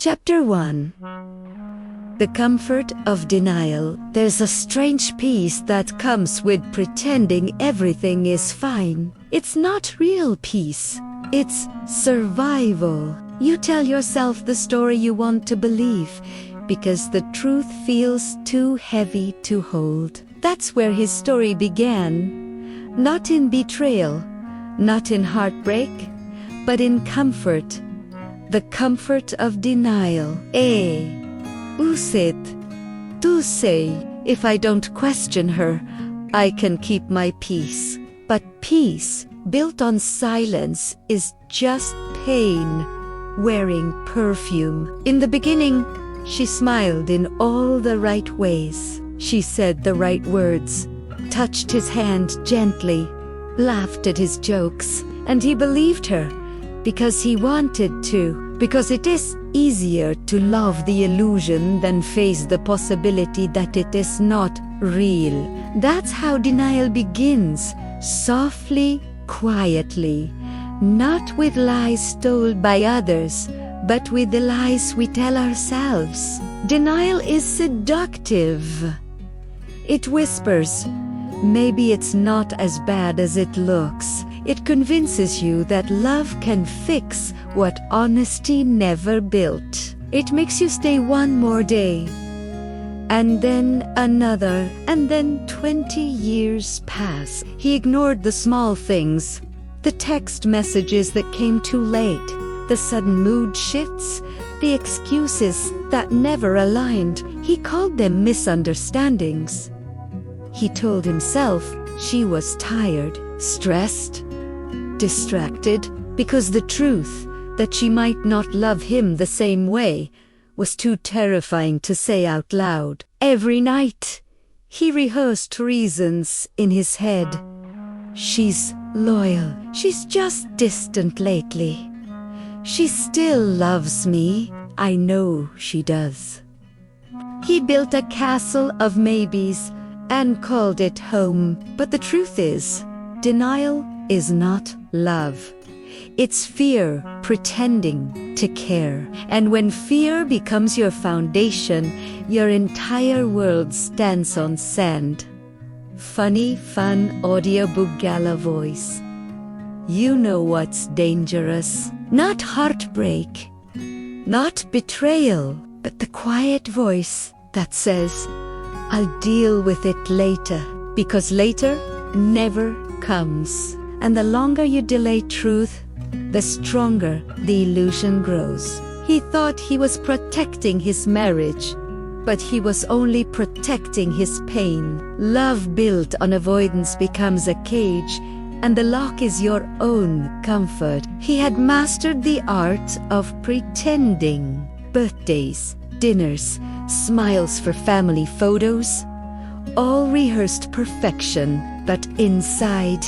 Chapter 1. The comfort of denial. There's a strange peace that comes with pretending everything is fine. It's not real peace. It's survival. You tell yourself the story you want to believe because the truth feels too heavy to hold. That's where his story began. Not in betrayal, not in heartbreak, but in comfort. The comfort of denial. Usit, tu say, if I don't question her, I can keep my peace. But peace, built on silence, is just pain wearing perfume. In the beginning, she smiled in all the right ways. She said the right words, touched his hand gently, laughed at his jokes, and he believed her because he wanted to, because it is easier to love the illusion than face the possibility that it is not real. That's how denial begins, softly, quietly, not with lies told by others, but with the lies we tell ourselves. Denial is seductive. It whispers, maybe it's not as bad as it looks. It convinces you that love can fix what honesty never built. It makes you stay one more day, and then another, and then 20 years pass. He ignored the small things, the text messages that came too late, the sudden mood shifts, the excuses that never aligned. He called them misunderstandings. He told himself she was tired, stressed, distracted, because the truth that she might not love him the same way was too terrifying to say out loud. Every night, he rehearsed reasons in his head. She's loyal. She's just distant lately. She still loves me. I know she does. He built a castle of maybes and called it home. But the truth is, denial is not love. It's fear pretending to care. And when fear becomes your foundation, your entire world stands on sand. Funny, fun audiobook Gala voice. You know what's dangerous. Not heartbreak, not betrayal, but the quiet voice that says, I'll deal with it later. Because later never comes. And the longer you delay truth, the stronger the illusion grows. He thought he was protecting his marriage, but he was only protecting his pain. Love built on avoidance becomes a cage, and the lock is your own comfort. He had mastered the art of pretending. Birthdays, dinners, smiles for family photos, all rehearsed perfection, but inside,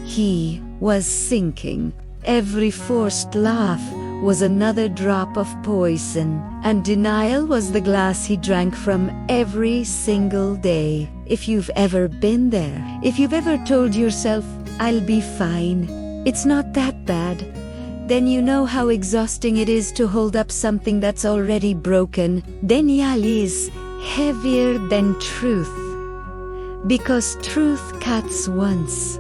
he was sinking. Every forced laugh was another drop of poison, and denial was the glass he drank from every single day. If you've ever been there, if you've ever told yourself, I'll be fine, it's not that bad, then you know how exhausting it is to hold up something that's already broken. Denial is heavier than truth, because truth cuts once,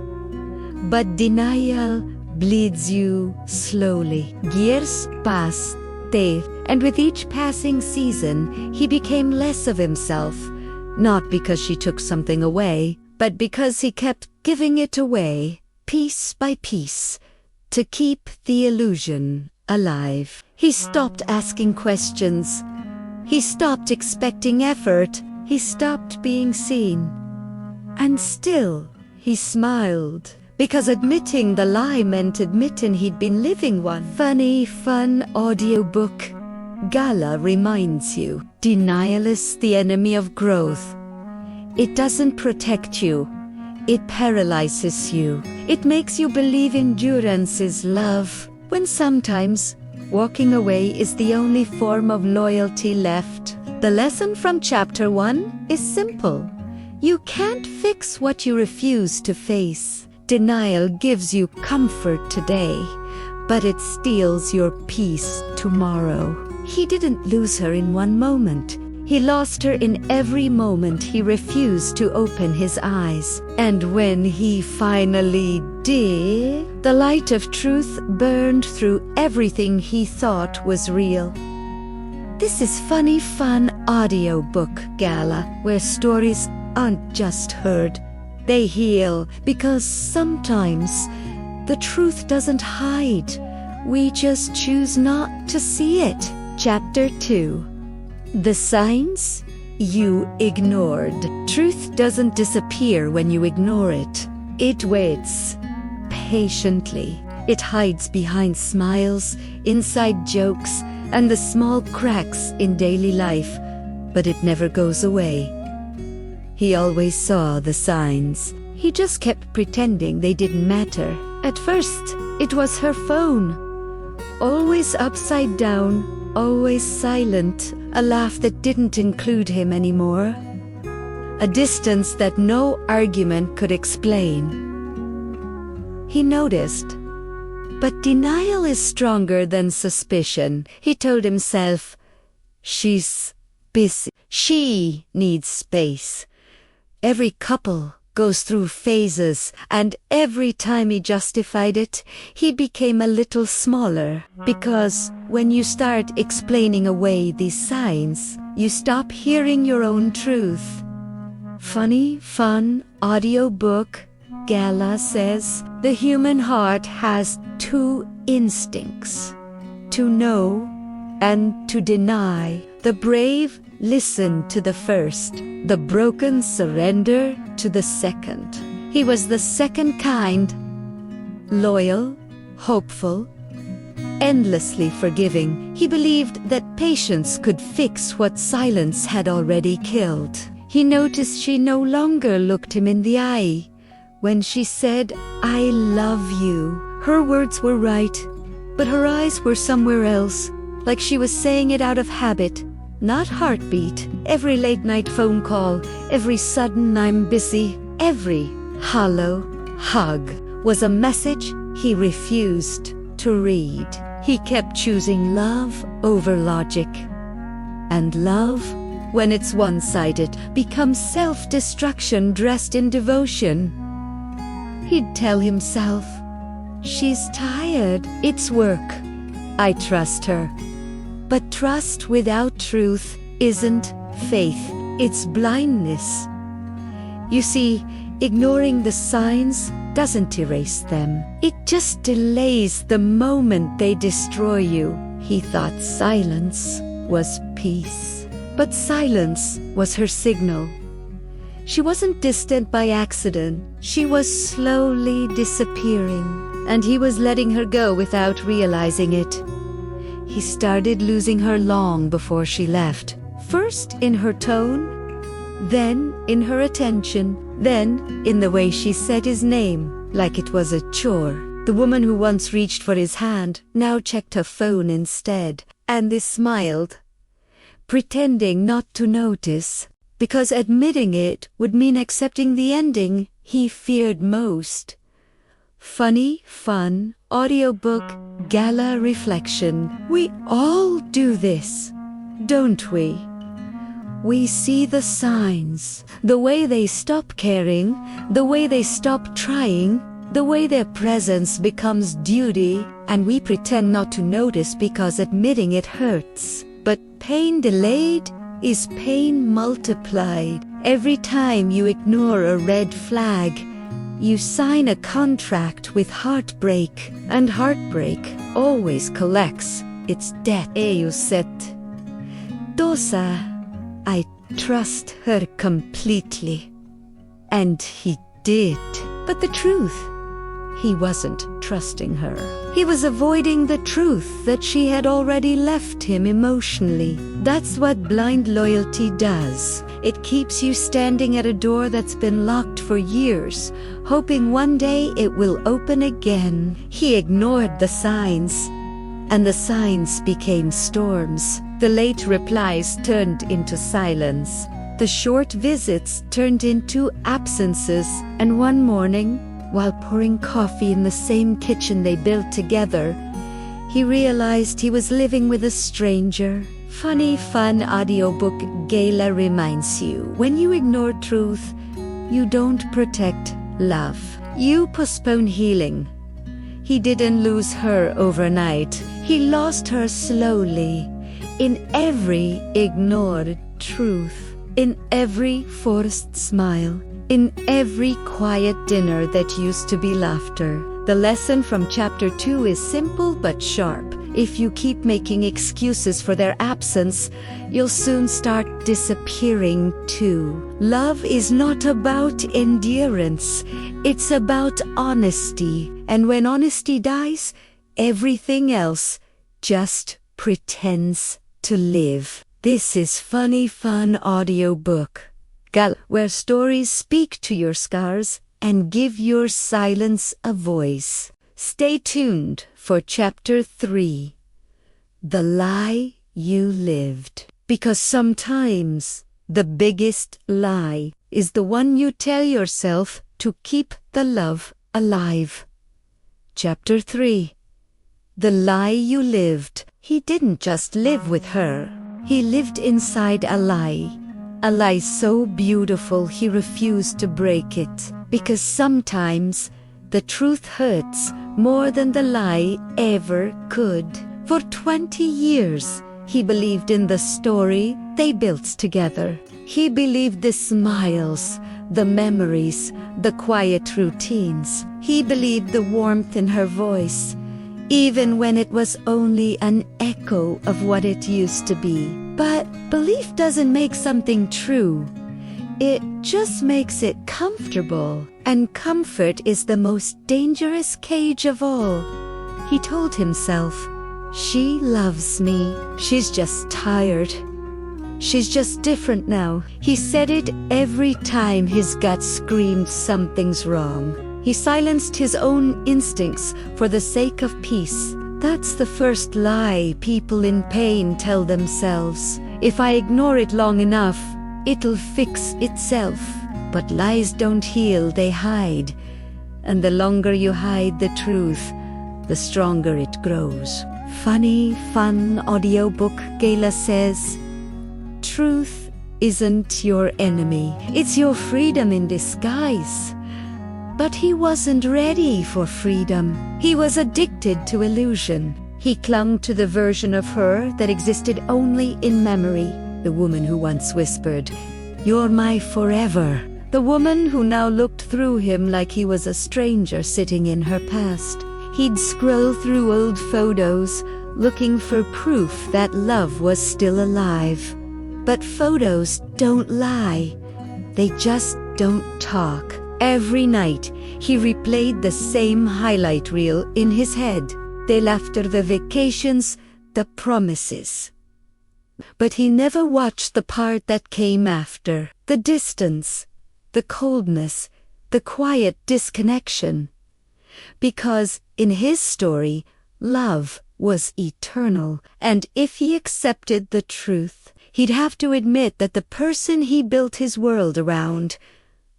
but denial bleeds you slowly. Years passed, and with each passing season, he became less of himself, not because she took something away, but because he kept giving it away, piece by piece, to keep the illusion alive. He stopped asking questions. He stopped expecting effort. He stopped being seen. And still, he smiled, because admitting the lie meant admitting he'd been living one. Funny, fun audiobook. Gala reminds you, denial is the enemy of growth. It doesn't protect you. It paralyzes you. It makes you believe endurance is love, when sometimes walking away is the only form of loyalty left. The lesson from chapter 1 is simple. You can't fix what you refuse to face. Denial gives you comfort today, but it steals your peace tomorrow. He didn't lose her in one moment. He lost her in every moment he refused to open his eyes. And when he finally did, the light of truth burned through everything he thought was real. This is Funny Fun Audiobook Gala, where stories aren't just heard, they heal, because sometimes the truth doesn't hide. We just choose not to see it. Chapter 2. The signs you ignored. Truth doesn't disappear when you ignore it. It waits patiently. It hides behind smiles, inside jokes, and the small cracks in daily life, but it never goes away. He always saw the signs. He just kept pretending they didn't matter. At first, it was her phone. Always upside down, always silent, a laugh that didn't include him anymore. A distance that no argument could explain. He noticed. But denial is stronger than suspicion. He told himself, she's busy. She needs space. Every couple goes through phases, and every time he justified it, he became a little smaller. Because when you start explaining away these signs, you stop hearing your own truth. Funny Fun Audiobook Gala says, the human heart has two instincts: to know and to deny. The brave listen to the first, the broken surrender to the second. He was the second kind, loyal, hopeful, endlessly forgiving. He believed that patience could fix what silence had already killed. He noticed she no longer looked him in the eye. When she said, "I love you," her words were right, but her eyes were somewhere else, like she was saying it out of habit, not heartbeat. Every late-night phone call, every sudden "I'm busy," every hollow hug was a message he refused to read. He kept choosing love over logic. And love, when it's one-sided, becomes self-destruction dressed in devotion. He'd tell himself, "She's tired, it's work. I trust her." But trust without truth isn't faith, it's blindness. You see, ignoring the signs doesn't erase them. It just delays the moment they destroy you. He thought silence was peace, but silence was her signal. She wasn't distant by accident. She was slowly disappearing, and he was letting her go without realizing it. He started losing her long before she left. First in her tone, then in her attention, then in the way she said his name, like it was a chore. The woman who once reached for his hand now checked her phone instead, and they smiled, pretending not to notice, because admitting it would mean accepting the ending he feared most. Funny Fun Audiobook Gala Reflection. We all do this, don't we? We see the signs, the way they stop caring, the way they stop trying, the way their presence becomes duty, and we pretend not to notice because admitting it hurts. But pain delayed is pain multiplied. Every time you ignore a red flag, you sign a contract with heartbreak, and heartbreak always collects its debt. Set. Dosa, I trust her completely. And he did. But the truth, he wasn't trusting her. He was avoiding the truth that she had already left him emotionally. That's what blind loyalty does. It keeps you standing at a door that's been locked for years, hoping one day it will open again. He ignored the signs, and the signs became storms. The late replies turned into silence. The short visits turned into absences, and one morning, while pouring coffee in the same kitchen they built together, he realized he was living with a stranger. Funny Fun Audiobook Gala reminds you, when you ignore truth, you don't protect love. You postpone healing. He didn't lose her overnight. He lost her slowly, in every ignored truth, in every forced smile, in every quiet dinner that used to be laughter. The lesson from chapter 2 is simple but sharp. If you keep making excuses for their absence, you'll soon start disappearing too. Love is not about endurance. It's about honesty. And when honesty dies, everything else just pretends to live. This is Funny Fun Audiobook Gala, where stories speak to your scars and give your silence a voice. Stay tuned for chapter 3, The Lie You Lived. Because sometimes the biggest lie is the one you tell yourself to keep the love alive. Chapter 3, The Lie You Lived. He didn't just live with her. He lived inside a lie so beautiful he refused to break it. Because sometimes the truth hurts more than the lie ever could. For 20 years, he believed in the story they built together. He believed the smiles, the memories, the quiet routines. He believed the warmth in her voice, even when it was only an echo of what it used to be. But belief doesn't make something true. It just makes it comfortable. And comfort is the most dangerous cage of all. He told himself, she loves me. She's just tired. She's just different now. He said it every time his gut screamed something's wrong. He silenced his own instincts for the sake of peace. That's the first lie people in pain tell themselves. If I ignore it long enough, it'll fix itself. But lies don't heal, they hide. And the longer you hide the truth, the stronger it grows. Funny Fun Audiobook Gala says, truth isn't your enemy. It's your freedom in disguise. But he wasn't ready for freedom. He was addicted to illusion. He clung to the version of her that existed only in memory. The woman who once whispered, "You're my forever." The woman who now looked through him like he was a stranger sitting in her past. He'd scroll through old photos, looking for proof that love was still alive. But photos don't lie. They just don't talk. Every night, he replayed the same highlight reel in his head. The laughter, the vacations, the promises. But he never watched the part that came after. The distance, the coldness, the quiet disconnection. Because in his story, love was eternal. And if he accepted the truth, he'd have to admit that the person he built his world around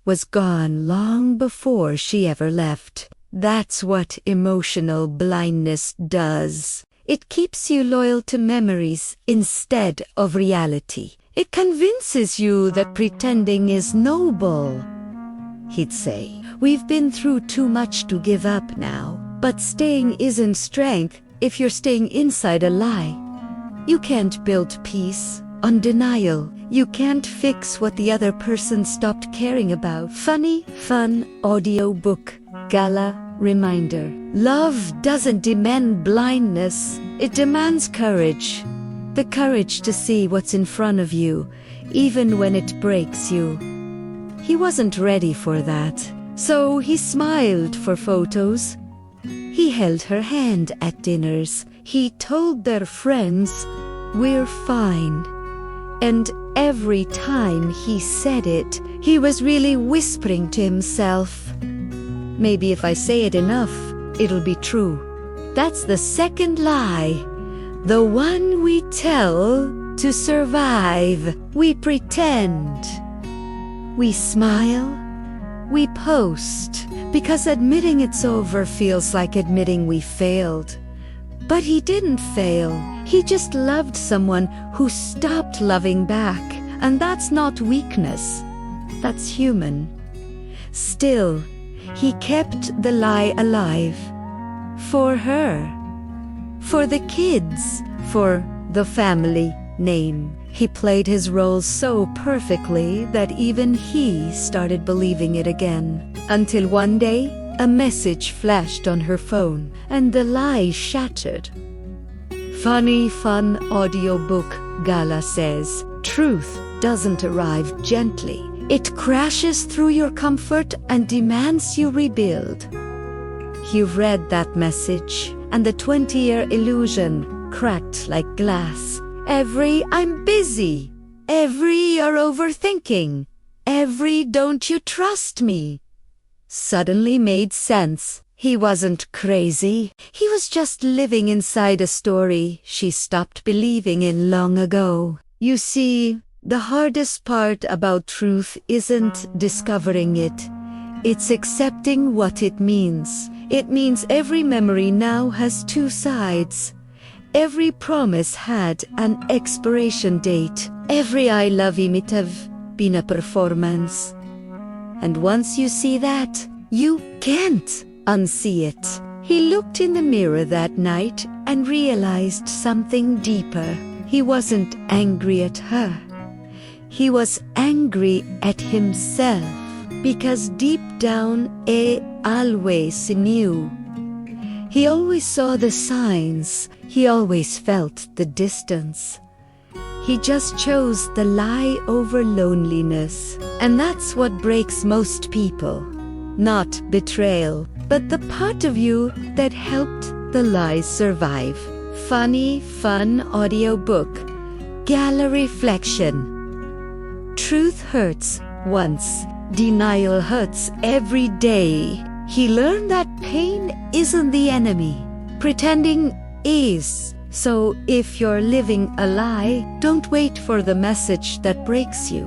was gone long before she ever left. That's what emotional blindness does. It keeps you loyal to memories instead of reality. It convinces you that pretending is noble. He'd say, "We've been through too much to give up now." But staying isn't strength if you're staying inside a lie. You can't build peace on denial. You can't fix what the other person stopped caring about. Funny Fun Audiobook Gala reminder. Love doesn't demand blindness. It demands courage. The courage to see what's in front of you, even when it breaks you. He wasn't ready for that. So he smiled for photos. He held her hand at dinners. He told their friends, "We're fine." And every time he said it, he was really whispering to himself, "Maybe if I say it enough, it'll be true." That's the second lie. The one we tell to survive. We pretend. We smile. We post. Because admitting it's over feels like admitting we failed. But he didn't fail. He just loved someone who stopped loving back. And that's not weakness. That's human. Still, he kept the lie alive. For her. For the kids. For the family name. He played his role so perfectly that even he started believing it again. Until one day, a message flashed on her phone, and the lie shattered. Funny fun audiobook, Gala says. Truth doesn't arrive gently. It crashes through your comfort and demands you rebuild. He read that message, and the 20-year illusion cracked like glass. Every "I'm busy", every "you're overthinking", every "don't you trust me" suddenly made sense. He wasn't crazy. He was just living inside a story she stopped believing in long ago. You see, the hardest part about truth isn't discovering it. It's accepting what it means. It means every memory now has two sides. Every promise had an expiration date. Every "I love you" might have been a performance. And once you see that, you can't unsee it. He looked in the mirror that night and realized something deeper. He wasn't angry at her. He was angry at himself, because deep down he always knew. He always saw the signs. He always felt the distance. He just chose the lie over loneliness. And that's what breaks most people. Not betrayal, but the part of you that helped the lies survive. Funny fun audiobook. Gala reflection. Truth hurts once. Denial hurts every day. He learned that pain isn't the enemy. Pretending is. So if you're living a lie, don't wait for the message that breaks you.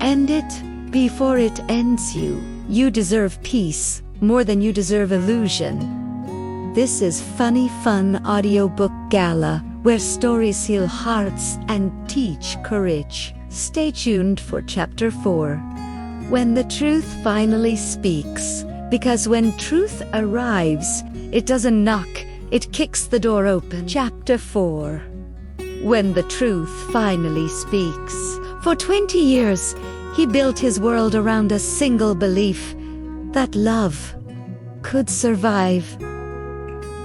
End it before it ends you. You deserve peace more than you deserve illusion. This is Funny Fun Audiobook Gala, where stories heal hearts and teach courage. Stay tuned for Chapter 4. When the truth finally speaks. Because when truth arrives, it doesn't knock, it kicks the door open. Chapter 4. When the truth finally speaks. For 20 years, he built his world around a single belief that love could survive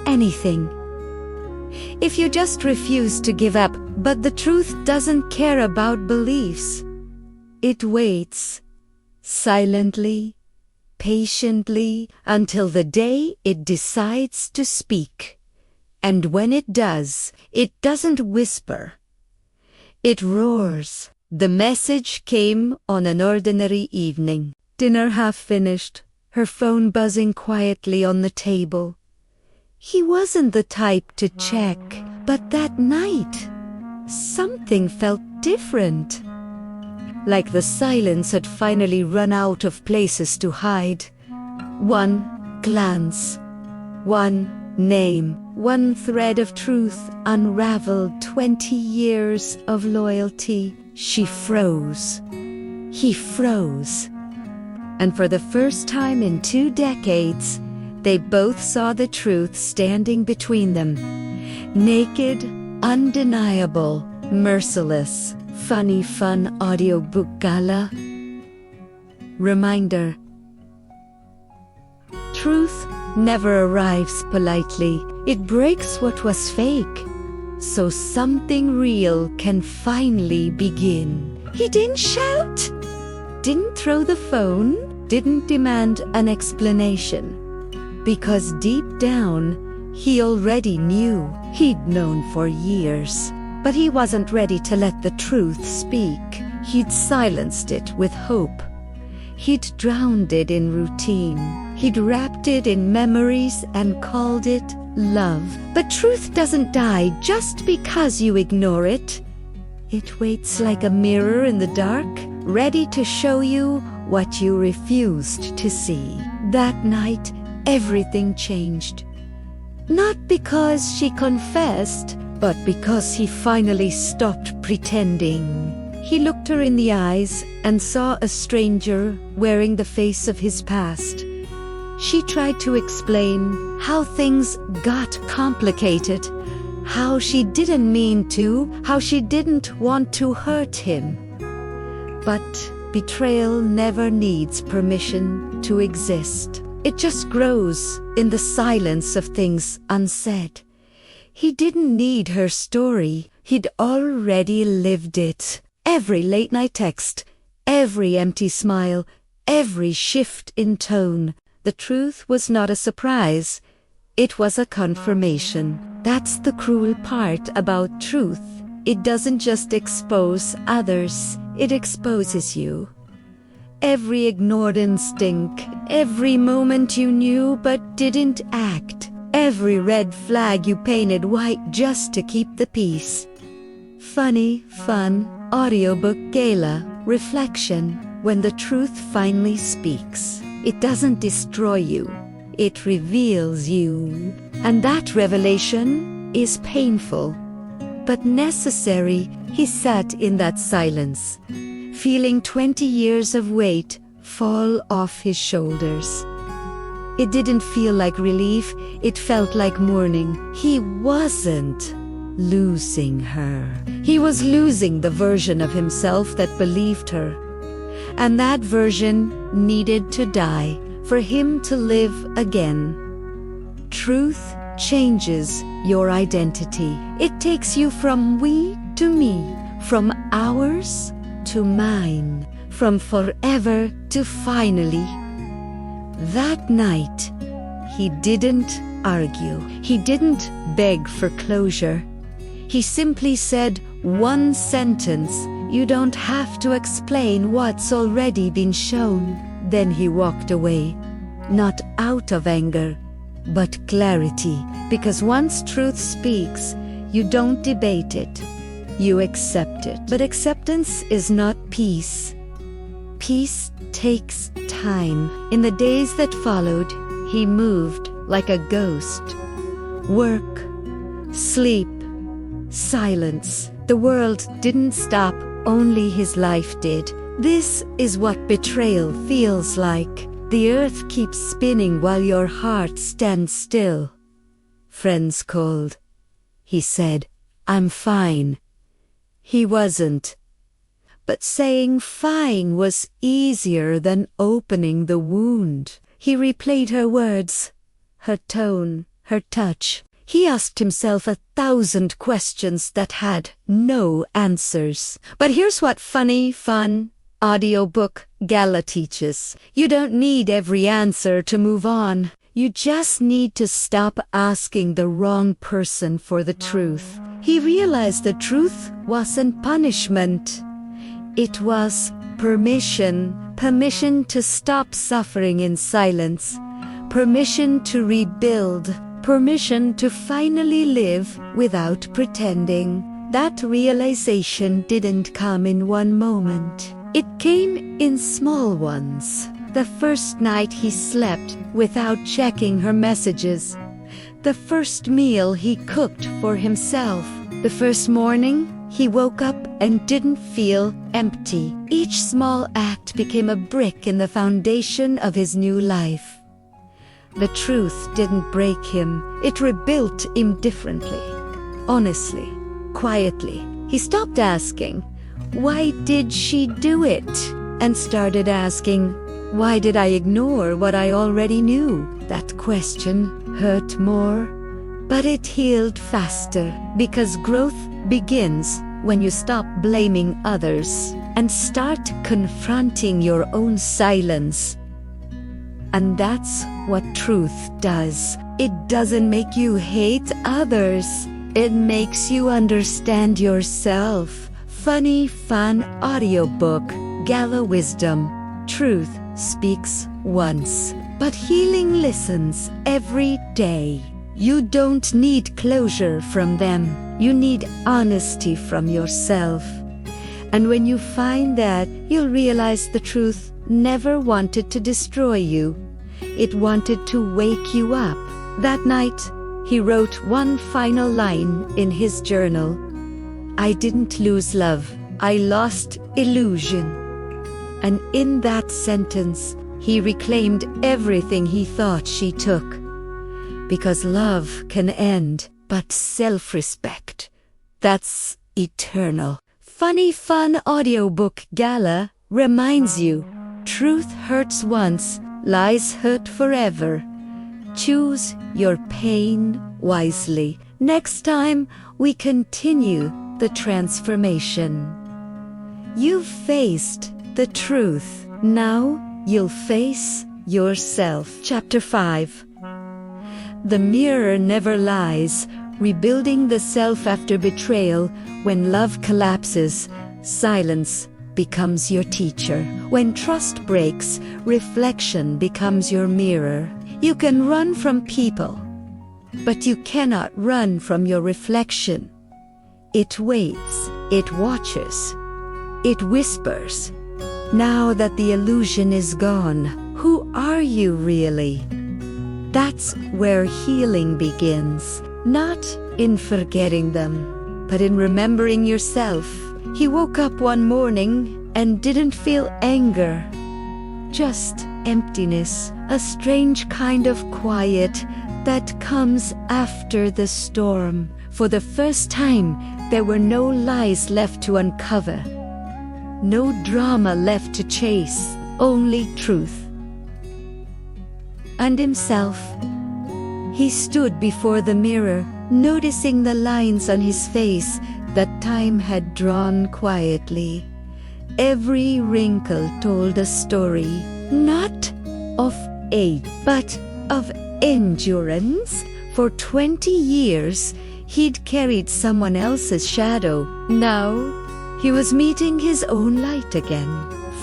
anything. If you just refuse to give up, but the truth doesn't care about beliefs. It waits, silently, patiently, until the day it decides to speak. And when it does, it doesn't whisper. It roars. The message came on an ordinary evening. Dinner half finished, her phone buzzing quietly on the table. He wasn't the type to check, but that night, something felt different. Like the silence had finally run out of places to hide. One glance, one name, one thread of truth unraveled 20 years of loyalty. She froze. He froze. And for the first time in 2 decades, they both saw the truth standing between them. Naked, undeniable, merciless. Funny Fun Audiobook Gala. Reminder. Truth never arrives politely. It breaks what was fake, so something real can finally begin. He didn't shout, didn't throw the phone, didn't demand an explanation. Because deep down, he already knew. He'd known for years. But he wasn't ready to let the truth speak. He'd silenced it with hope. He'd drowned it in routine. He'd wrapped it in memories and called it love. But truth doesn't die just because you ignore it. It waits like a mirror in the dark, ready to show you what you refused to see. That night, everything changed. Not because she confessed, but because he finally stopped pretending. He looked her in the eyes and saw a stranger wearing the face of his past. She tried to explain how things got complicated, how she didn't mean to, how she didn't want to hurt him. But betrayal never needs permission to exist. It just grows in the silence of things unsaid. He didn't need her story. He'd already lived it. Every late-night text, every empty smile, every shift in tone. The truth was not a surprise. It was a confirmation. That's the cruel part about truth. It doesn't just expose others, it exposes you. Every ignored instinct, every moment you knew but didn't act, every red flag you painted white just to keep the peace. Funny, fun, audiobook Gala, reflection. When the truth finally speaks, it doesn't destroy you, it reveals you. And that revelation is painful, but necessary. He sat in that silence, feeling 20 years of weight fall off his shoulders. It didn't feel like relief, it felt like mourning. He wasn't losing her. He was losing the version of himself that believed her. And that version needed to die for him to live again. Truth changes your identity. It takes you from we to me, from ours to mine, from forever to finally. That night, he didn't argue. He didn't beg for closure. He simply said one sentence: "You don't have to explain what's already been shown." Then he walked away, not out of anger, but clarity. Because once truth speaks, you don't debate it, you accept it. But acceptance is not peace. Peace takes time. In the days that followed, he moved like a ghost. Work, sleep, silence. The world didn't stop, only his life did. This is what betrayal feels like. The earth keeps spinning while your heart stands still. Friends called. He said, "I'm fine." He wasn't. But saying fine was easier than opening the wound. He replayed her words, her tone, her touch. He asked himself 1,000 questions that had no answers. But here's what funny, fun audiobook Gala teaches. You don't need every answer to move on. You just need to stop asking the wrong person for the truth. He realized the truth wasn't punishment. It was permission. Permission to stop suffering in silence. Permission to rebuild. Permission to finally live without pretending. That realization didn't come in one moment. It came in small ones. The first night he slept without checking her messages. The first meal he cooked for himself. The first morning he woke up and didn't feel empty. Each small act became a brick in the foundation of his new life. The truth didn't break him. It rebuilt him differently. Honestly, quietly. He stopped asking, "Why did she do it?" and started asking, "Why did I ignore what I already knew?" That question hurt more, but it healed faster, because growth begins when you stop blaming others and start confronting your own silence. And that's what truth does. It doesn't make you hate others. It makes you understand yourself. Funny, fun audiobook, Gala Wisdom. Truth speaks once, but healing listens every day. You don't need closure from them. You need honesty from yourself. And when you find that, you'll realize the truth never wanted to destroy you. It wanted to wake you up. That night, he wrote one final line in his journal. "I didn't lose love, I lost illusion." And in that sentence, he reclaimed everything he thought she took. Because love can end, but self-respect, that's eternal. Funny Fun Audiobook Gala reminds you, truth hurts once, lies hurt forever. Choose your pain wisely. Next time, we continue the transformation. You've faced the truth. Now, you'll face yourself. Chapter 5. The mirror never lies. Rebuilding the self after betrayal. When love collapses, silence becomes your teacher. When trust breaks, reflection becomes your mirror. You can run from people, but you cannot run from your reflection. It waits, it watches, it whispers. Now that the illusion is gone, who are you really? That's where healing begins, not in forgetting them, but in remembering yourself. He woke up one morning and didn't feel anger, just emptiness, a strange kind of quiet that comes after the storm. For the first time, there were no lies left to uncover, no drama left to chase, only truth. And himself. He stood before the mirror, noticing the lines on his face that time had drawn quietly. Every wrinkle told a story, not of age, but of endurance. For 20 years, he'd carried someone else's shadow. Now, he was meeting his own light again.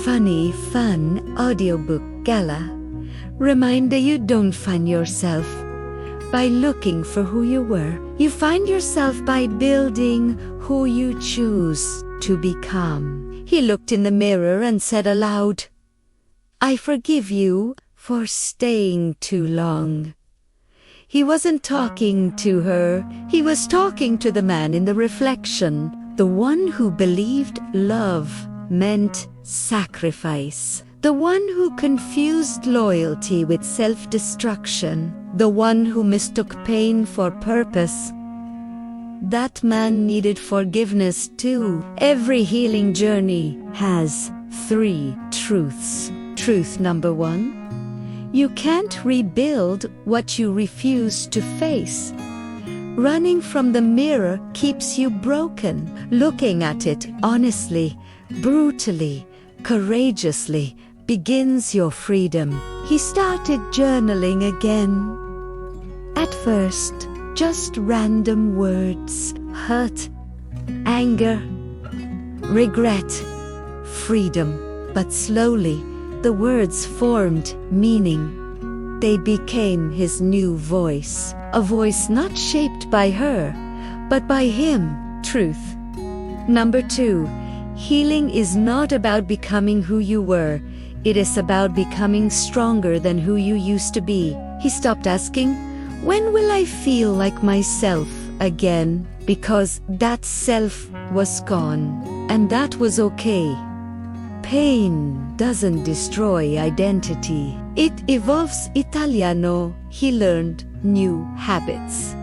Funny Fun Audiobook Gala. Reminder, you don't find yourself by looking for who you were. You find yourself by building who you choose to become. He looked in the mirror and said aloud, "I forgive you for staying too long." He wasn't talking to her, he was talking to the man in the reflection, the one who believed love meant sacrifice, the one who confused loyalty with self-destruction, the one who mistook pain for purpose. That man needed forgiveness too. Every healing journey has 3 truths. Truth number 1. You can't rebuild what you refuse to face. Running from the mirror keeps you broken. Looking at it honestly, brutally, courageously begins your freedom. He started journaling again. At first, just random words: hurt, anger, regret, freedom. But slowly, the words formed meaning. They became his new voice, a voice not shaped by her, but by him. Truth. Number 2, healing is not about becoming who you were. It is about becoming stronger than who you used to be. He stopped asking, "When will I feel like myself again?" Because that self was gone, and that was okay. Pain doesn't destroy identity. It evolves. Italiano. He learned new habits.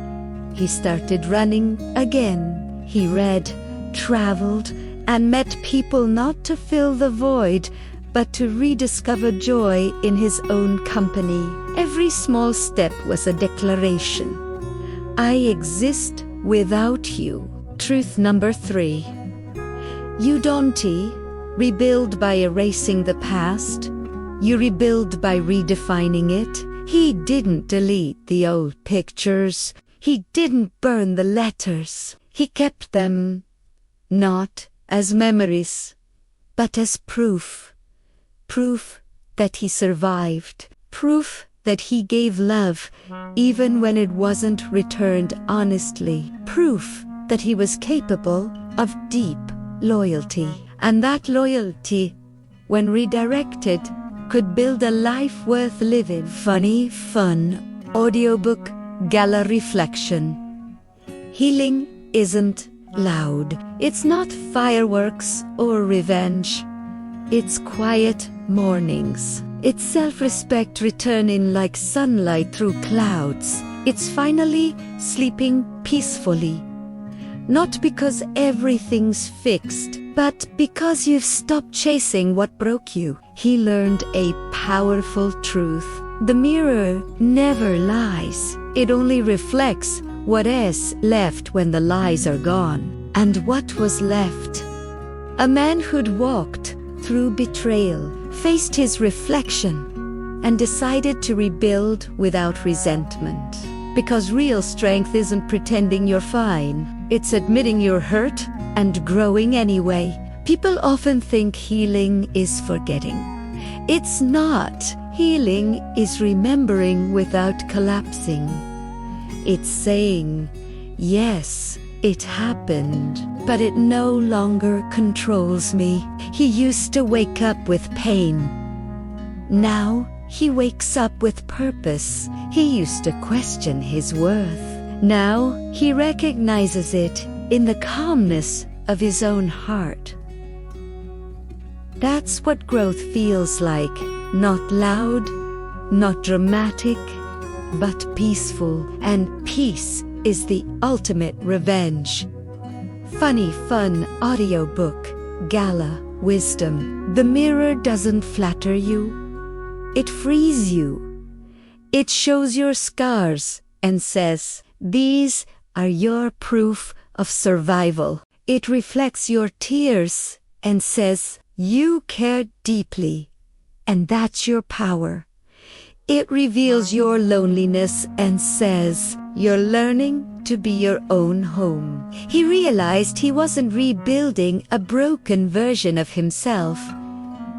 He started running again. He read, traveled, and met people not to fill the void, but to rediscover joy in his own company. Every small step was a declaration. I exist without you. Truth number 3. You don't rebuild by erasing the past. You rebuild by redefining it. He didn't delete the old pictures. He didn't burn the letters. He kept them, not as memories, but as proof. Proof that he survived. Proof that he gave love even when it wasn't returned honestly. Proof that he was capable of deep loyalty. And that loyalty, when redirected, could build a life worth living. Funny Fun Audiobook Gala reflection. Healing isn't loud. It's not fireworks or revenge. It's quiet mornings. It's self-respect returning like sunlight through clouds. It's finally sleeping peacefully. Not because everything's fixed, but because you've stopped chasing what broke you. He learned a powerful truth. The mirror never lies. It only reflects what is left when the lies are gone. And what was left? A man who'd walked through betrayal, faced his reflection, and decided to rebuild without resentment. Because real strength isn't pretending you're fine. It's admitting you're hurt and growing anyway. People often think healing is forgetting. It's not. Healing is remembering without collapsing. It's saying, yes, it happened, but it no longer controls me. He used to wake up with pain. Now he wakes up with purpose. He used to question his worth. Now he recognizes it in the calmness of his own heart. That's what growth feels like. Not loud, not dramatic, but peaceful. And peace is the ultimate revenge. Funny fun audiobook, Gala, Wisdom. The mirror doesn't flatter you. It frees you. It shows your scars and says, these are your proof of survival. It reflects your tears and says, you care deeply, and that's your power. It reveals your loneliness and says, you're learning to be your own home. He realized he wasn't rebuilding a broken version of himself.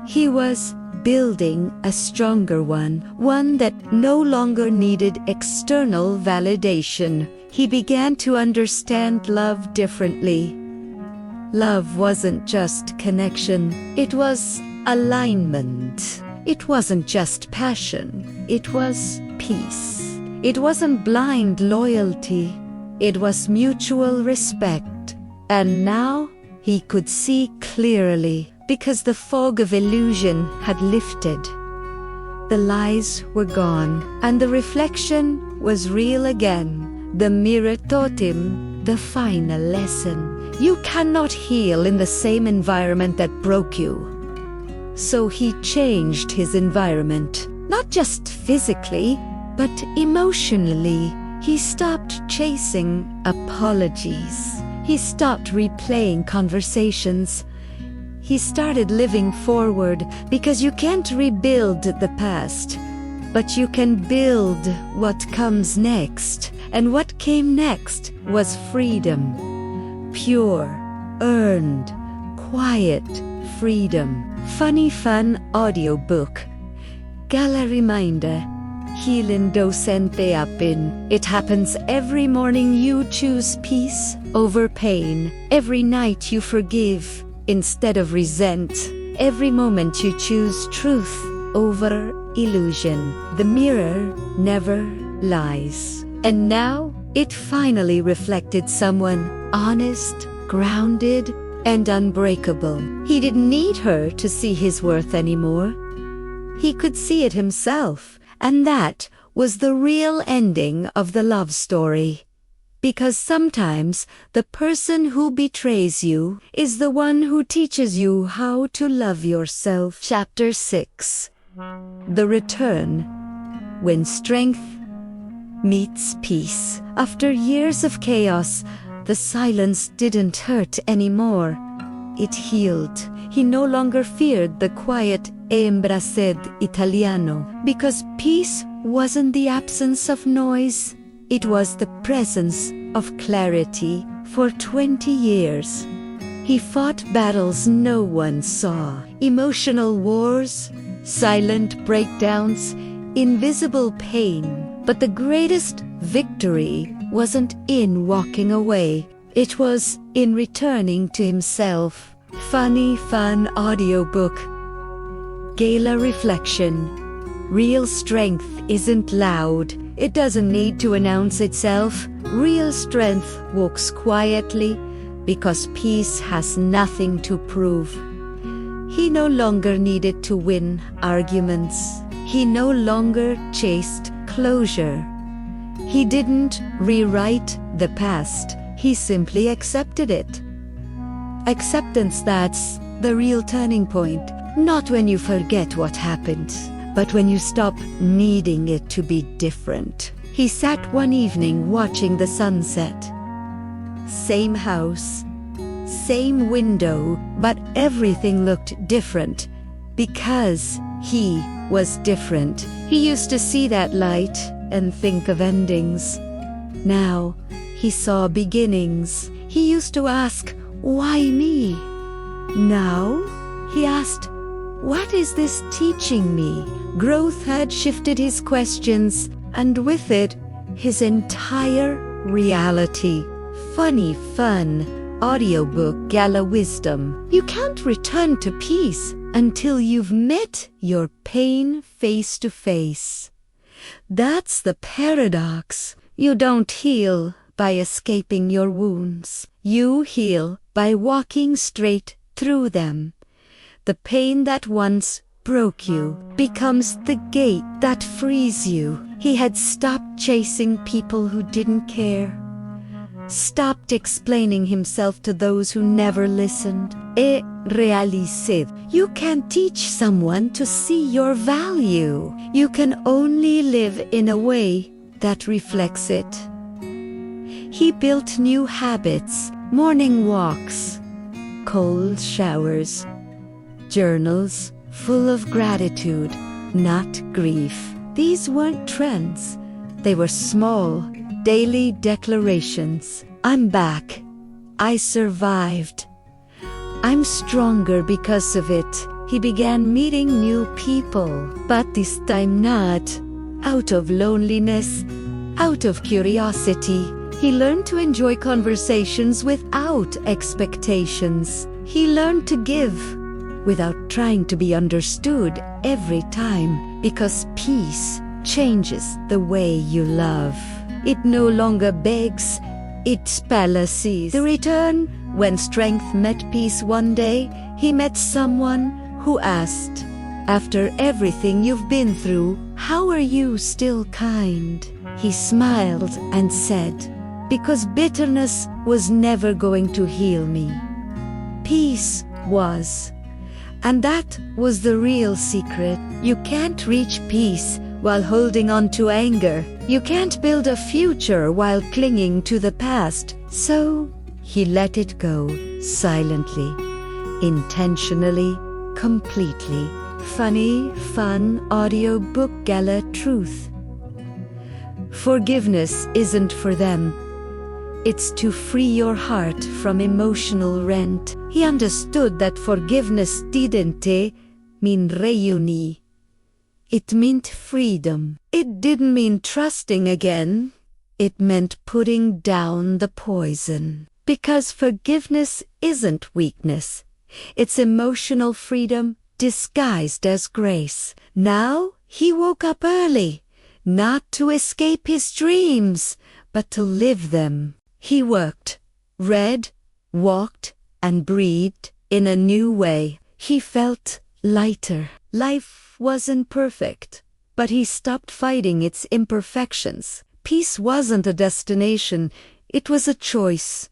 He was building a stronger one that no longer needed external validation. He began to understand love differently. Love wasn't just connection, it was alignment. It wasn't just passion, it was peace. It wasn't blind loyalty, it was mutual respect. And now he could see clearly, because the fog of illusion had lifted. The lies were gone, and the reflection was real again. The mirror taught him the final lesson. You cannot heal in the same environment that broke you. So he changed his environment, not just physically, but emotionally. He stopped chasing apologies. He stopped replaying conversations. He started living forward, because you can't rebuild the past, but you can build what comes next. And what came next was freedom. Pure, earned, quiet freedom. Funny fun audiobook. Gala reminder. Healing docente apin. It happens every morning you choose peace over pain. Every night you forgive instead of resent. Every moment you choose truth over illusion. The mirror never lies. And now, it finally reflected someone honest, grounded, and unbreakable. He didn't need her to see his worth anymore. He could see it himself, and that was the real ending of the love story. Because sometimes the person who betrays you is the one who teaches you how to love yourself. Chapter 6. The Return. When strength meets peace. After years of chaos, the silence didn't hurt anymore. It healed. He no longer feared the quiet "e embraced italiano," because peace wasn't the absence of noise. It was the presence of clarity. For 20 years, he fought battles no one saw. Emotional wars, silent breakdowns, invisible pain. But the greatest victory wasn't in walking away. It was in returning to himself. Funny fun audiobook. Gala reflection. Real strength isn't loud. It doesn't need to announce itself. Real strength walks quietly because peace has nothing to prove. He no longer needed to win arguments. He no longer chased closure. He didn't rewrite the past. He simply accepted it. Acceptance, that's the real turning point. Not when you forget what happened, but when you stop needing it to be different. He sat one evening watching the sunset. Same house, same window, but everything looked different because he was different. He used to see that light and think of endings. Now he saw beginnings. He used to ask, "Why me?" Now he asked, "What is this teaching me?" Growth had shifted his questions, and with it, his entire reality. Funny fun. Audiobook Gala Wisdom. You can't return to peace until you've met your pain face to face. That's the paradox. You don't heal by escaping your wounds. You heal by walking straight through them. The pain that once broke you becomes the gate that frees you. He had stopped chasing people who didn't care. Stopped explaining himself to those who never listened. Et réalisé. You can't teach someone to see your value. You can only live in a way that reflects it. He built new habits, morning walks, cold showers, journals full of gratitude, not grief. These weren't trends. They were small, daily declarations. I'm back. I survived. I'm stronger because of it. He began meeting new people, but this time not out of loneliness, out of curiosity. He learned to enjoy conversations without expectations. He learned to give without trying to be understood every time, because peace changes the way you love. It no longer begs, it palaces. The return, when strength met peace one day, he met someone who asked, "After everything you've been through, how are you still kind?" He smiled and said, "Because bitterness was never going to heal me. Peace was." And that was the real secret. You can't reach peace while holding on to anger. You can't build a future while clinging to the past. So he let it go, silently, intentionally, completely. Funny, fun audiobook Gala truth. Forgiveness isn't for them. It's to free your heart from emotional rent. He understood that forgiveness didn't mean reuni. It meant freedom. It didn't mean trusting again. It meant putting down the poison. Because forgiveness isn't weakness. It's emotional freedom disguised as grace. Now he woke up early, not to escape his dreams, but to live them. He worked, read, walked, and breathed in a new way. He felt lighter. Life wasn't perfect, but he stopped fighting its imperfections. Peace wasn't a destination, it was a choice,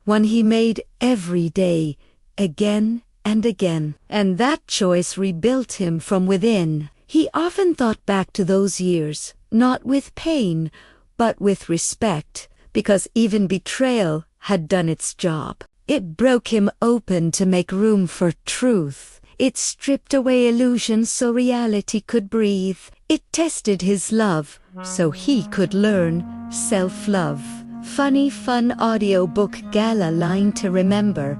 one he made every day, again and again. And that choice rebuilt him from within. He often thought back to those years, not with pain, but with respect, because even betrayal had done its job. It broke him open to make room for truth. It stripped away illusions so reality could breathe. It tested his love so he could learn self-love. Funny fun audiobook Gala line to remember.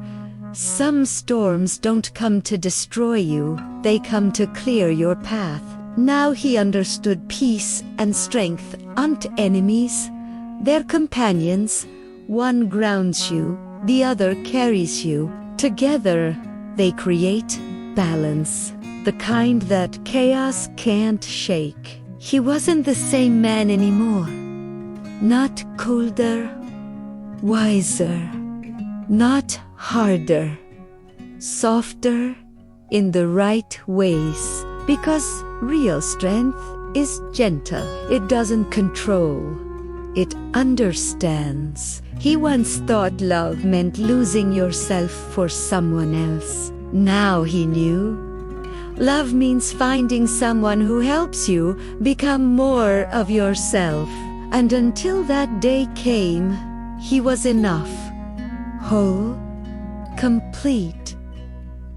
Some storms don't come to destroy you, they come to clear your path. Now he understood peace and strength aren't enemies. They're companions. One grounds you, the other carries you. Together, they create balance, the kind that chaos can't shake. He wasn't the same man anymore. Not colder, wiser, not harder, softer in the right ways. Because real strength is gentle. It doesn't control. It understands. He once thought love meant losing yourself for someone else. Now he knew. Love means finding someone who helps you become more of yourself. And until that day came, he was enough. Whole, complete,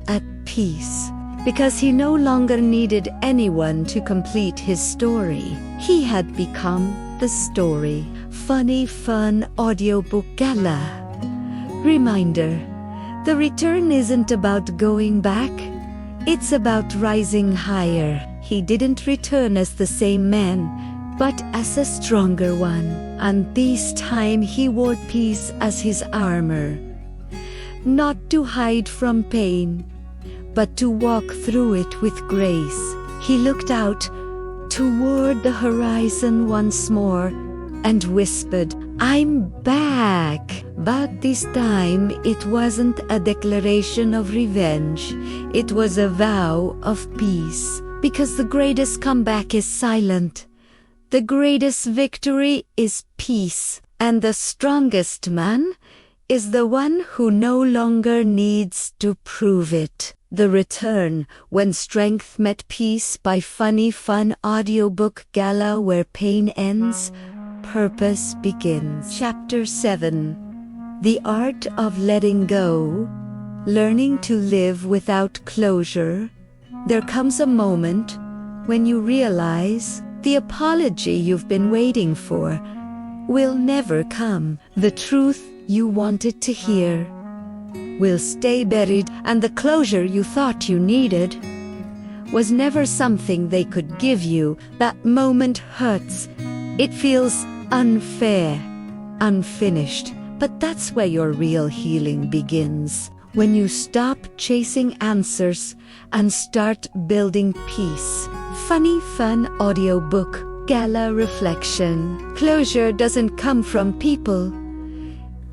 at peace. Because he no longer needed anyone to complete his story. He had become the story. Funny Fun Audiobook Gala. Reminder, the return isn't about going back. It's about rising higher. He didn't return as the same man, but as a stronger one. And this time he wore peace as his armor. Not to hide from pain, but to walk through it with grace. He looked out toward the horizon once more and whispered, "I'm back." But this time it wasn't a declaration of revenge. It was a vow of peace. Because the greatest comeback is silent. The greatest victory is peace. And the strongest man is the one who no longer needs to prove it. The Return, When Strength Met Peace by Funny Fun Audiobook Gala, where pain ends, purpose begins. Chapter 7. The Art of Letting Go, Learning to Live Without Closure. There comes a moment when you realize the apology you've been waiting for will never come. The truth you wanted to hear will stay buried, and the closure you thought you needed was never something they could give you. That moment hurts. It feels unfair, unfinished. But that's where your real healing begins. When you stop chasing answers and start building peace. Funny Fun Audiobook Gala Reflection. Closure doesn't come from people.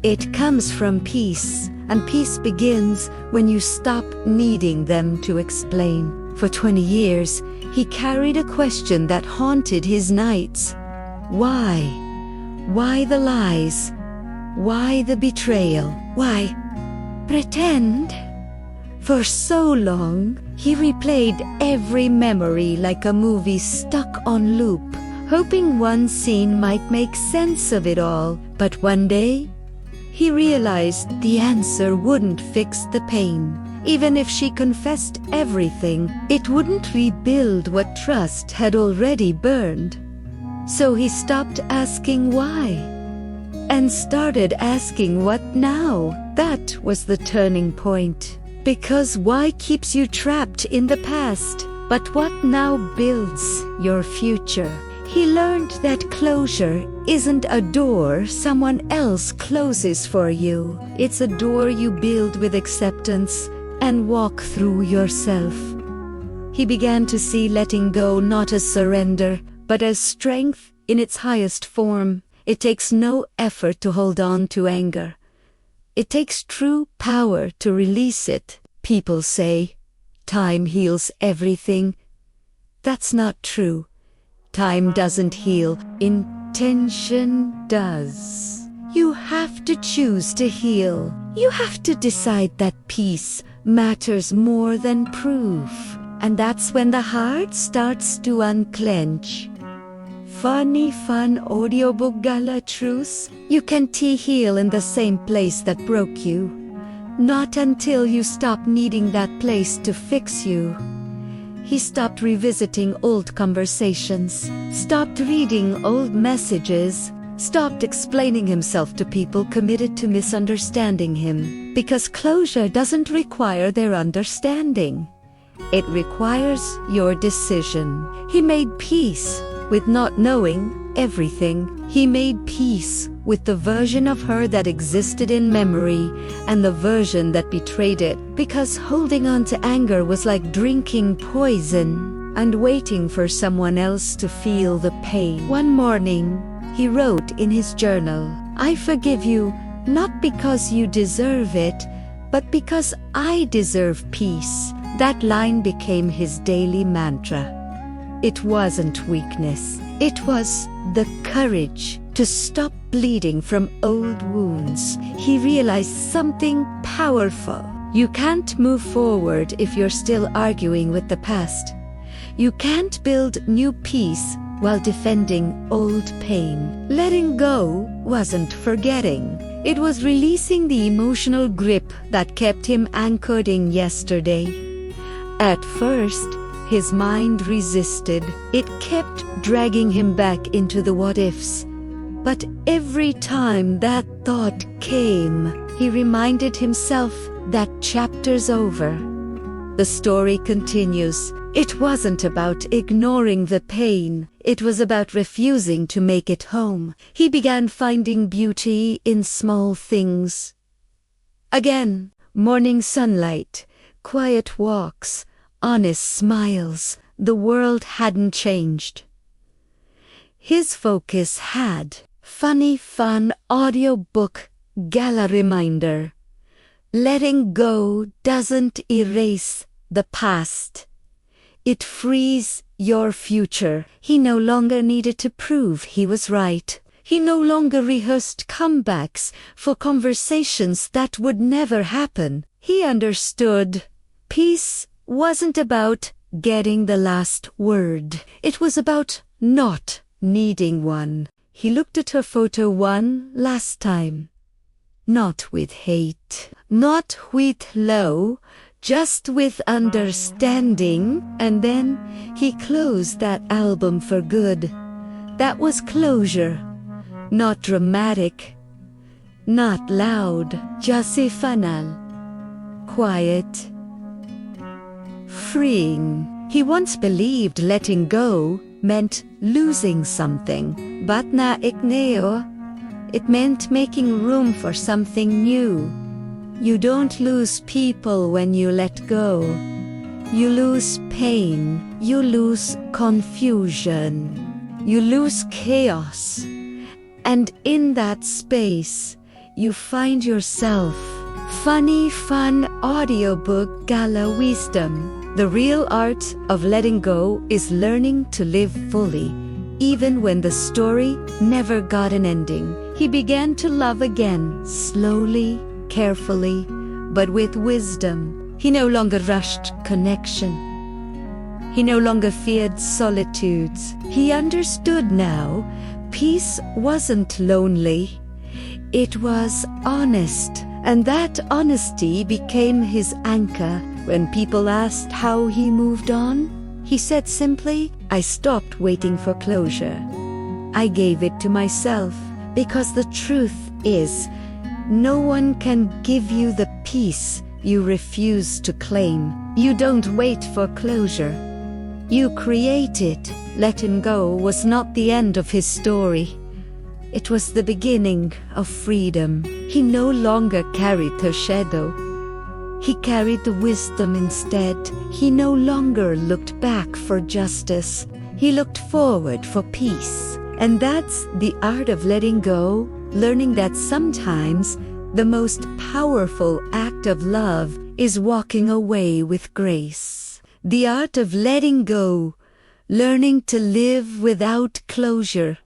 It comes from peace. And peace begins when you stop needing them to explain. For 20 years, he carried a question that haunted his nights. Why? Why the lies? Why the betrayal? Why pretend? For so long, he replayed every memory like a movie stuck on loop, hoping one scene might make sense of it all. But one day, he realized the answer wouldn't fix the pain. Even if she confessed everything, it wouldn't rebuild what trust had already burned. So he stopped asking why, and started asking what now. That was the turning point. Because why keeps you trapped in the past, but what now builds your future. He learned that closure isn't a door someone else closes for you. It's a door you build with acceptance and walk through yourself. He began to see letting go not as surrender, but as strength in its highest form. It takes no effort to hold on to anger. It takes true power to release it. People say, time heals everything. That's not true. Time doesn't heal. Intention does. You have to choose to heal. You have to decide that peace matters more than proof. And that's when the heart starts to unclench. Funny Fun Audiobook Gala Truths. You can't heal in the same place that broke you. Not until you stop needing that place to fix you. He stopped revisiting old conversations, stopped reading old messages, stopped explaining himself to people committed to misunderstanding him. Because closure doesn't require their understanding. It requires your decision. He made peace with not knowing everything. He made peace with the version of her that existed in memory and the version that betrayed it. Because holding on to anger was like drinking poison. and waiting for someone else to feel the pain. One morning, he wrote in his journal, "I forgive you, not because you deserve it, but because I deserve peace." That line became his daily mantra. It wasn't weakness, it was the courage to stop bleeding from old wounds. He realized something powerful. You can't move forward if you're still arguing with the past. You can't build new peace while defending old pain. Letting go wasn't forgetting. It was releasing the emotional grip that kept him anchored in yesterday. At first, his mind resisted. It kept dragging him back into the what-ifs. But every time that thought came, he reminded himself that chapter's over. The story continues. It wasn't about ignoring the pain. It was about refusing to make it home. He began finding beauty in small things. Again, morning sunlight, quiet walks, honest smiles. The world hadn't changed. His focus had. Funny fun audiobook Gala reminder. Letting go doesn't erase the past. It frees your future. He no longer needed to prove he was right. He no longer rehearsed comebacks for conversations that would never happen. He understood. Peace wasn't about getting the last word. It was about not needing one. He looked at her photo one last time. Not with hate, not with love, just with understanding. And then he closed that album for good. That was closure. Not dramatic, not loud, just final, quiet, freeing. He once believed letting go meant losing something, but na igneo, it meant making room for something new. You don't lose people when you let go. You lose pain, you lose confusion, you lose chaos. And in that space, you find yourself. Funny fun audiobook Gala Wisdom. The real art of letting go is learning to live fully, even when the story never got an ending. He began to love again, slowly, carefully, but with wisdom. He no longer rushed connection. He no longer feared solitudes. He understood now, peace wasn't lonely. It was honest, and that honesty became his anchor. When people asked how he moved on, he said simply, "I stopped waiting for closure. I gave it to myself." Because the truth is, no one can give you the peace you refuse to claim. You don't wait for closure. You create it. Letting go was not the end of his story. It was the beginning of freedom. He no longer carried her shadow. He carried the wisdom instead. He no longer looked back for justice. He looked forward for peace. And that's the art of letting go, learning that sometimes the most powerful act of love is walking away with grace. The art of letting go, learning to live without closure.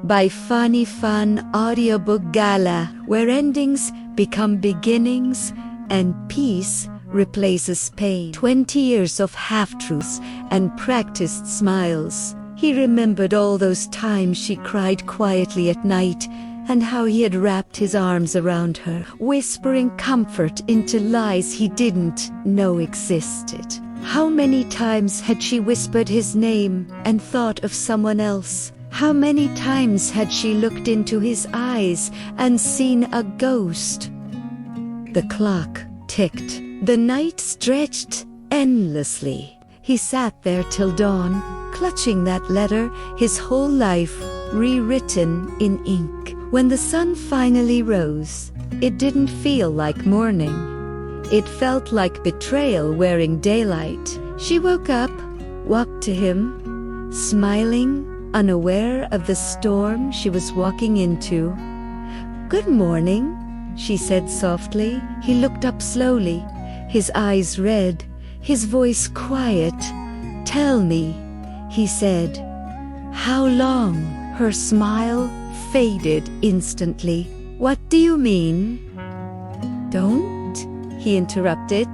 By Funny Fun Audiobook Gala, where endings become beginnings and peace replaces pain. 20 years of half-truths and practiced smiles. He remembered all those times she cried quietly at night and how he had wrapped his arms around her, whispering comfort into lies he didn't know existed. How many times had she whispered his name and thought of someone else? How many times had she looked into his eyes and seen a ghost? The clock ticked. The night stretched endlessly. He sat there till dawn, clutching that letter, his whole life rewritten in ink. When the sun finally rose, it didn't feel like morning. It felt like betrayal wearing daylight. She woke up, walked to him, smiling, unaware of the storm she was walking into. "Good morning," she said softly. He looked up slowly, his eyes red, his voice quiet. "Tell me," he said. "How long?" Her smile faded instantly. "What do you mean?" "Don't," he interrupted.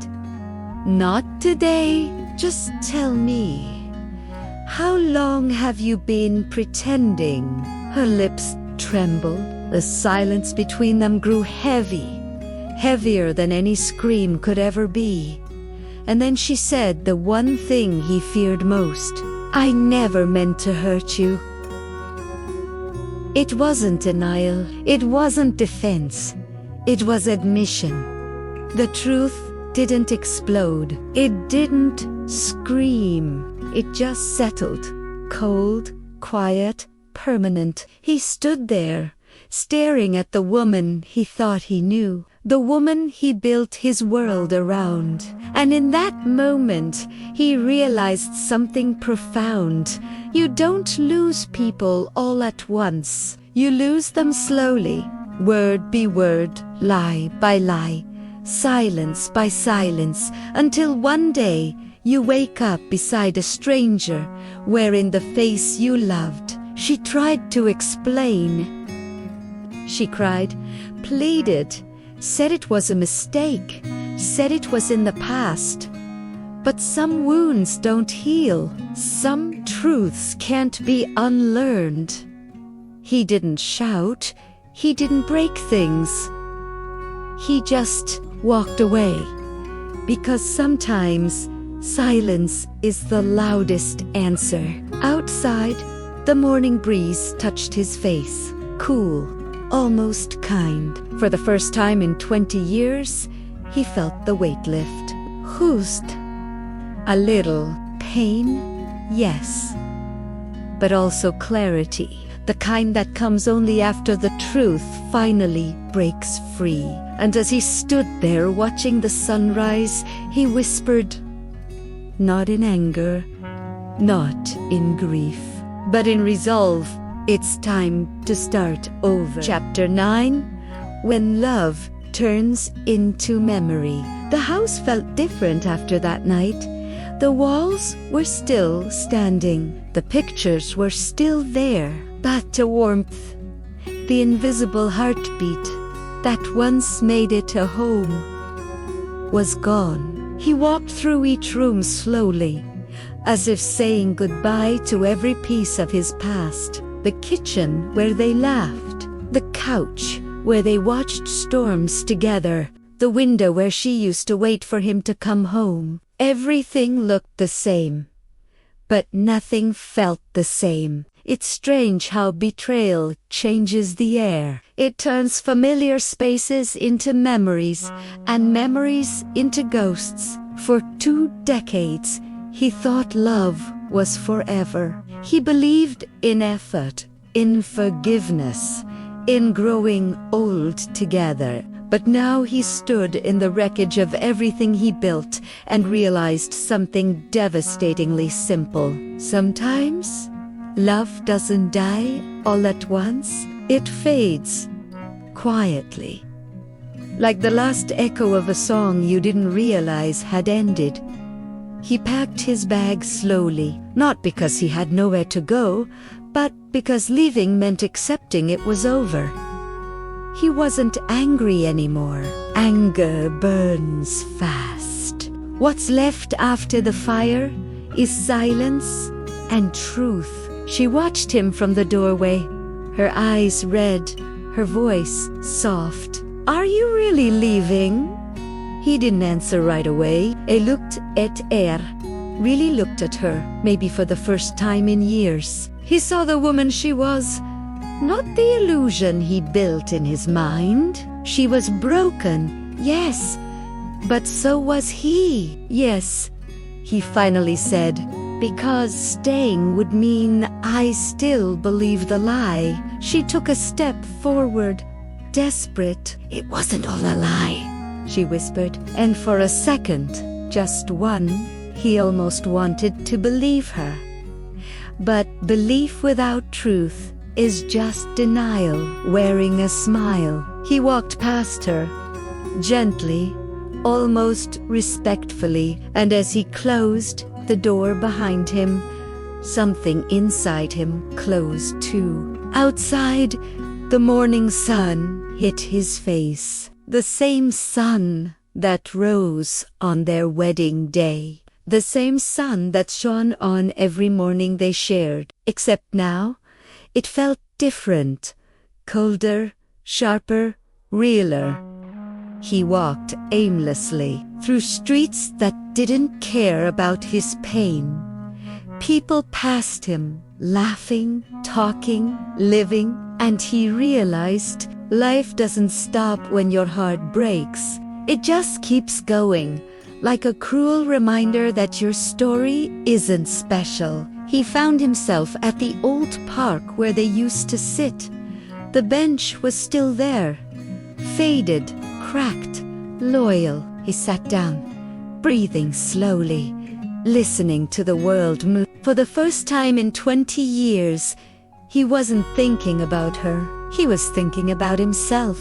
"Not today. Just tell me. How long have you been pretending?" Her lips trembled. The silence between them grew heavy, heavier than any scream could ever be. And then she said the one thing he feared most. "I never meant to hurt you." It wasn't denial, it wasn't defense, it was admission. The truth didn't explode, it didn't scream, it just settled, cold, quiet, permanent. He stood there, staring at the woman he thought he knew, the woman he built his world around. And in that moment, he realized something profound. You don't lose people all at once. You lose them slowly, word by word, lie by lie, silence by silence, until one day you wake up beside a stranger, wearing the face you loved. She tried to explain. She cried, pleaded, said it was a mistake, said it was in the past. But some wounds don't heal. Some truths can't be unlearned. He didn't shout. He didn't break things. He just walked away. Because sometimes silence is the loudest answer. Outside, the morning breeze touched his face, cool, almost kind. For the first time in 20 years, he felt the weight lift. Hoosed. A little pain, yes, but also clarity, the kind that comes only after the truth finally breaks free. And as he stood there watching the sunrise, he whispered, not in anger, not in grief, but in resolve, it's time to start over. Chapter 9, When Love Turns into Memory. The house felt different after that night. The walls were still standing. The pictures were still there. But the warmth, the invisible heartbeat that once made it a home, was gone. He walked through each room slowly, as if saying goodbye to every piece of his past. The kitchen where they laughed, the couch where they watched storms together, the window where she used to wait for him to come home. Everything looked the same, but nothing felt the same. It's strange how betrayal changes the air. It turns familiar spaces into memories, and memories into ghosts. For 2 decades, he thought love was forever. He believed in effort, in forgiveness, in growing old together. But now he stood in the wreckage of everything he built and realized something devastatingly simple. Sometimes, love doesn't die all at once. It fades, quietly. Like the last echo of a song you didn't realize had ended. He packed his bag slowly, not because he had nowhere to go, but because leaving meant accepting it was over. He wasn't angry anymore. Anger burns fast. What's left after the fire is silence and truth. She watched him from the doorway, her eyes red, her voice soft. Are you really leaving? He didn't answer right away. He looked at her, really looked at her, maybe for the first time in years. He saw the woman she was, not the illusion he built in his mind. She was broken, yes, but so was he. Yes, he finally said, because staying would mean I still believe the lie. She took a step forward, desperate. It wasn't all a lie, she whispered, and for a second, just one, He almost wanted to believe her. But belief without truth is just denial wearing a smile. He walked past her, gently, almost respectfully, and as he closed the door behind him, something inside him closed too. Outside, the morning sun hit his face. The same sun that rose on their wedding day. The same sun that shone on every morning they shared. Except now, it felt different. Colder, sharper, realer. He walked aimlessly through streets that didn't care about his pain. People passed him, laughing, talking, living, and he realized life doesn't stop when your heart breaks. It just keeps going, like a cruel reminder that your story isn't special. He found himself at the old park where they used to sit. The bench was still there, faded, cracked, loyal. He sat down, breathing slowly, listening to the world move. For the first time in 20 years, he wasn't thinking about her. He was thinking about himself.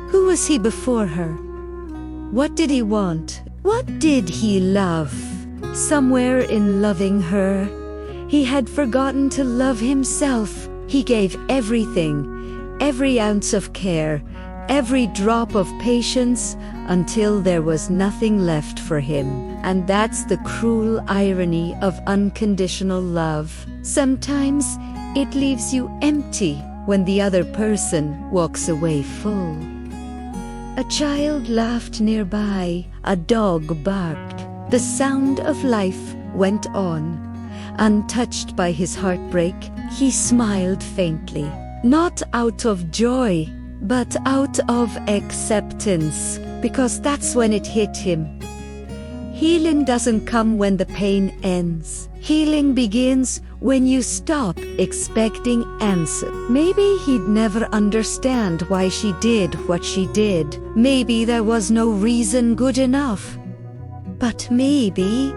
Who was he before her? What did he want? What did he love? Somewhere in loving her, he had forgotten to love himself. He gave everything, every ounce of care, every drop of patience, until there was nothing left for him. And that's the cruel irony of unconditional love. Sometimes it leaves you empty when the other person walks away full. A child laughed nearby, a dog barked. The sound of life went on. Untouched by his heartbreak, he smiled faintly, not out of joy, but out of acceptance, because that's when it hit him. Healing doesn't come when the pain ends. Healing begins when you stop expecting answers. Maybe he'd never understand why she did what she did. Maybe there was no reason good enough. But maybe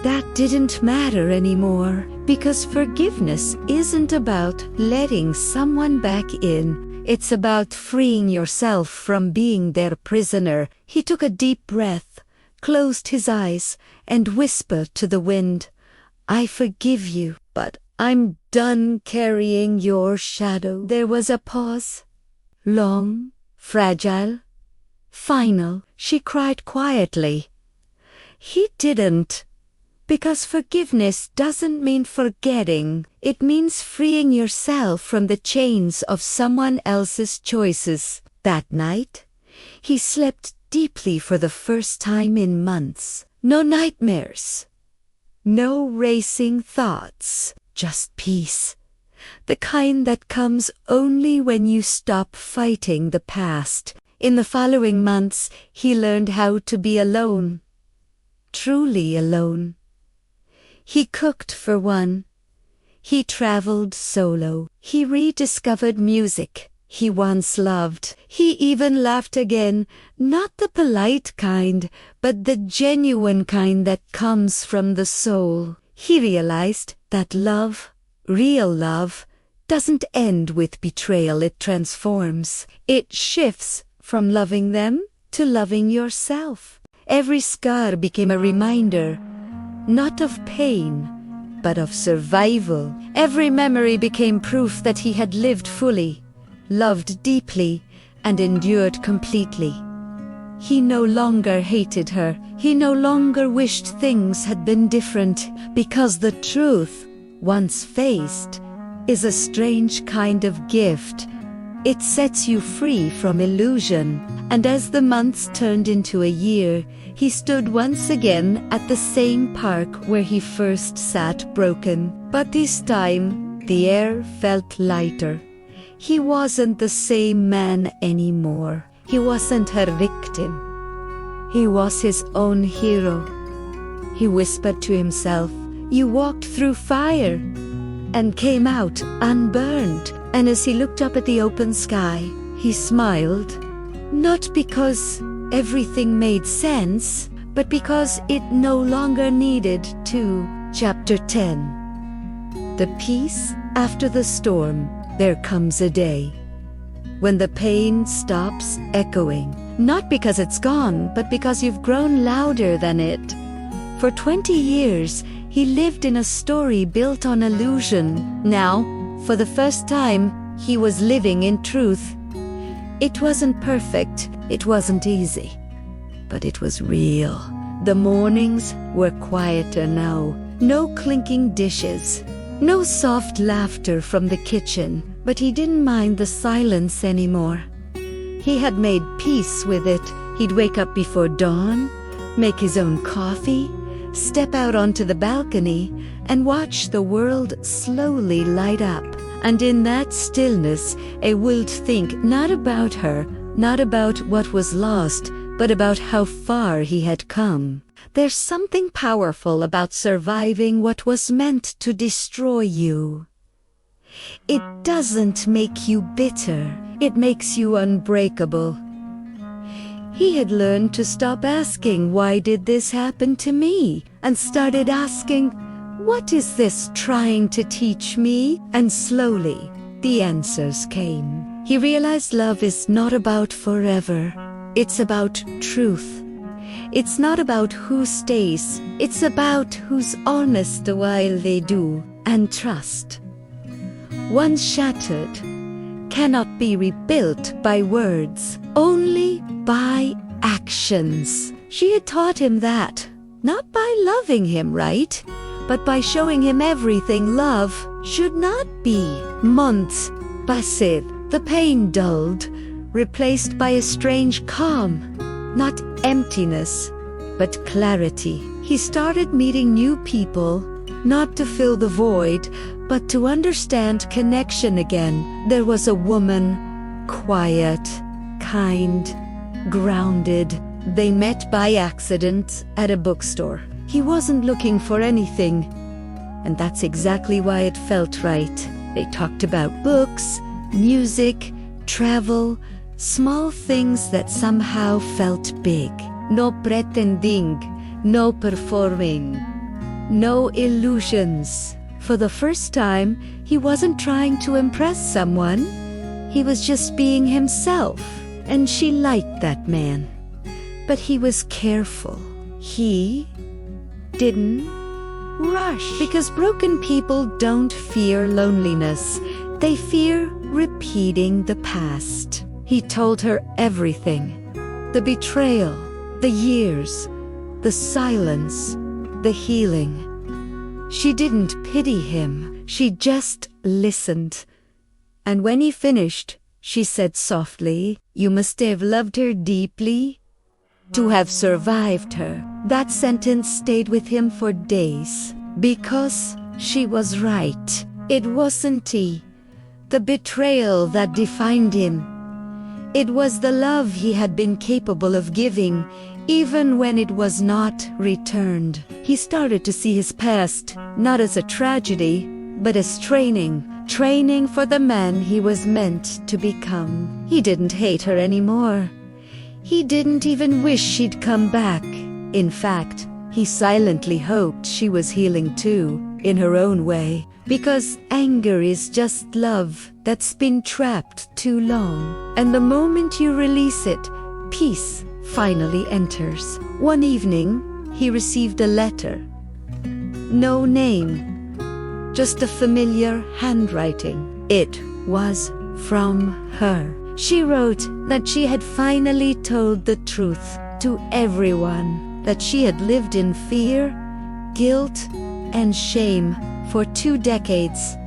that didn't matter anymore, because forgiveness isn't about letting someone back in. It's about freeing yourself from being their prisoner. He took a deep breath, closed his eyes, and whispered to the wind, "I forgive you, but I'm done carrying your shadow." There was a pause. Long, fragile, final. She cried quietly. He didn't. Because forgiveness doesn't mean forgetting. It means freeing yourself from the chains of someone else's choices. That night, he slept deeply for the first time in months. No nightmares. No racing thoughts. Just peace. The kind that comes only when you stop fighting the past. In the following months, he learned how to be alone. Truly alone. He cooked for one. He traveled solo. He rediscovered music he once loved. He even laughed again, not the polite kind, but the genuine kind that comes from the soul. He realized that love, real love, doesn't end with betrayal. It transforms. It shifts from loving them to loving yourself. Every scar became a reminder, not of pain, but of survival. Every memory became proof that he had lived fully, loved deeply, and endured completely. He no longer hated her. He no longer wished things had been different, because the truth, once faced, is a strange kind of gift. It sets you free from illusion. And as the months turned into a year, he stood once again at the same park where he first sat broken. But this time, the air felt lighter. He wasn't the same man anymore. He wasn't her victim. He was his own hero. He whispered to himself, "You walked through fire and came out unburned." And as he looked up at the open sky, he smiled. Not because everything made sense, but because it no longer needed to. Chapter 10. The peace after the storm. There comes a day when the pain stops echoing, not because it's gone, but because you've grown louder than it. For 20 years, he lived in a story built on illusion. Now, for the first time, he was living in truth. It wasn't perfect, it wasn't easy, but it was real. The mornings were quieter now. No clinking dishes, no soft laughter from the kitchen, but he didn't mind the silence anymore. He had made peace with it. He'd wake up before dawn, make his own coffee, step out onto the balcony, and watch the world slowly light up. And in that stillness, I would think not about her, not about what was lost, but about how far he had come. There's something powerful about surviving what was meant to destroy you. It doesn't make you bitter, it makes you unbreakable. He had learned to stop asking, "Why did this happen to me?" and started asking, "What is this trying to teach me?" And slowly, the answers came. He realized love is not about forever. It's about truth. It's not about who stays. It's about who's honest while they do, and trust. Once shattered, cannot be rebuilt by words, only by actions. She had taught him that, not by loving him, right? But by showing him everything love should not be. Months passive, the pain dulled, replaced by a strange calm. Not emptiness, but clarity. He started meeting new people, not to fill the void, but to understand connection again. There was a woman, quiet, kind, grounded. They met by accident at a bookstore. He wasn't looking for anything, and that's exactly why it felt right. They talked about books, music, travel, small things that somehow felt big. No pretending, no performing, no illusions. For the first time, he wasn't trying to impress someone. He was just being himself, and she liked that man. But he was careful. He didn't rush, because broken people don't fear loneliness. They fear repeating the past. He told her everything. The betrayal, the years, the silence, the healing. She didn't pity him. She just listened. And when he finished, she said softly, "You must have loved her deeply to have survived her." That sentence stayed with him for days, because she was right. It wasn't the betrayal that defined him. It was the love he had been capable of giving, even when it was not returned. He started to see his past not as a tragedy, but as training for the man he was meant to become. He didn't hate her anymore. He didn't even wish she'd come back. In fact, he silently hoped she was healing too, in her own way. Because anger is just love that's been trapped too long. And the moment you release it, peace finally enters. One evening, he received a letter. No name, just a familiar handwriting. It was from her. She wrote that she had finally told the truth to everyone, that she had lived in fear, guilt, and shame for 2 decades,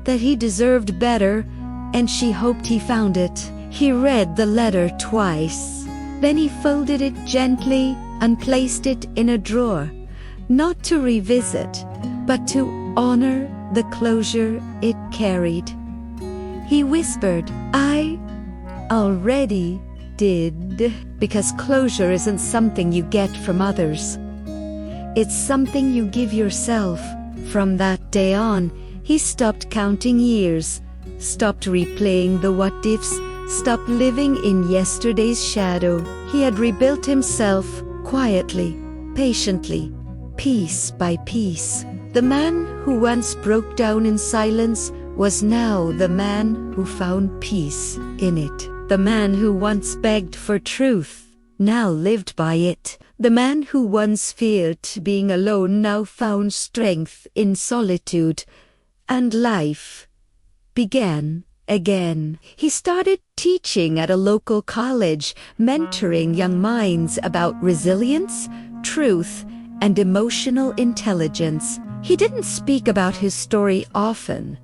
that he deserved better, and she hoped he found it. He read the letter twice. Then he folded it gently and placed it in a drawer, not to revisit, but to honor the closure it carried. He whispered, "I already did," because closure isn't something you get from others. It's something you give yourself. From that day on, he stopped counting years, stopped replaying the what-ifs, stopped living in yesterday's shadow. He had rebuilt himself quietly, patiently, piece by piece. The man who once broke down in silence was now the man who found peace in it. The man who once begged for truth now lived by it. The man who once feared being alone now found strength in solitude, and life began again. He started teaching at a local college, mentoring young minds about resilience, truth, and emotional intelligence. He didn't speak about his story often,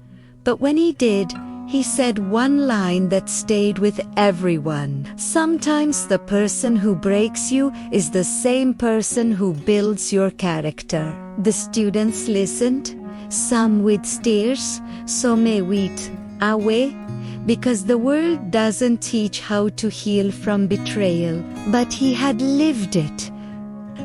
but when he did, he said one line that stayed with everyone. Sometimes the person who breaks you is the same person who builds your character. The students listened, some with tears, some with awe, because the world doesn't teach how to heal from betrayal, but he had lived it.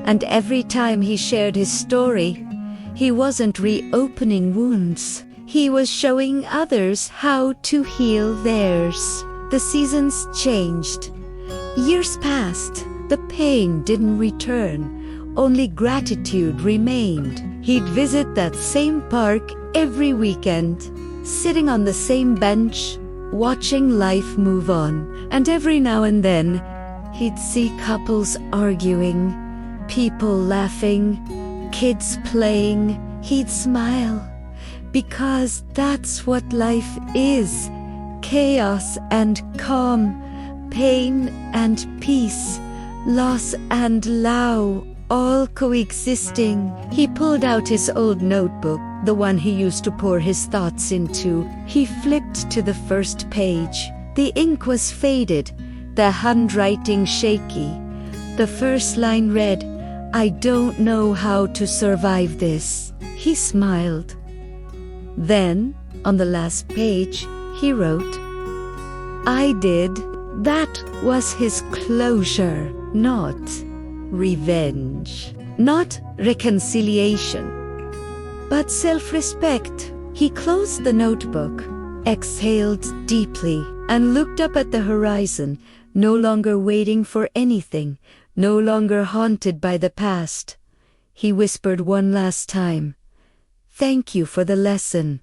And every time he shared his story, he wasn't reopening wounds. He was showing others how to heal theirs. The seasons changed. Years passed. The pain didn't return. Only gratitude remained. He'd visit that same park every weekend, sitting on the same bench, watching life move on. And every now and then, he'd see couples arguing, people laughing, kids playing. He'd smile. Because that's what life is. Chaos and calm, pain and peace, loss and love, all coexisting. He pulled out his old notebook, the one he used to pour his thoughts into. He flipped to the first page. The ink was faded, the handwriting shaky. The first line read, "I don't know how to survive this." He smiled. Then, on the last page, he wrote, "I did." That was his closure, not revenge, not reconciliation, but self-respect. He closed the notebook, exhaled deeply, and looked up at the horizon, no longer waiting for anything, no longer haunted by the past. He whispered one last time, "Thank you for the lesson.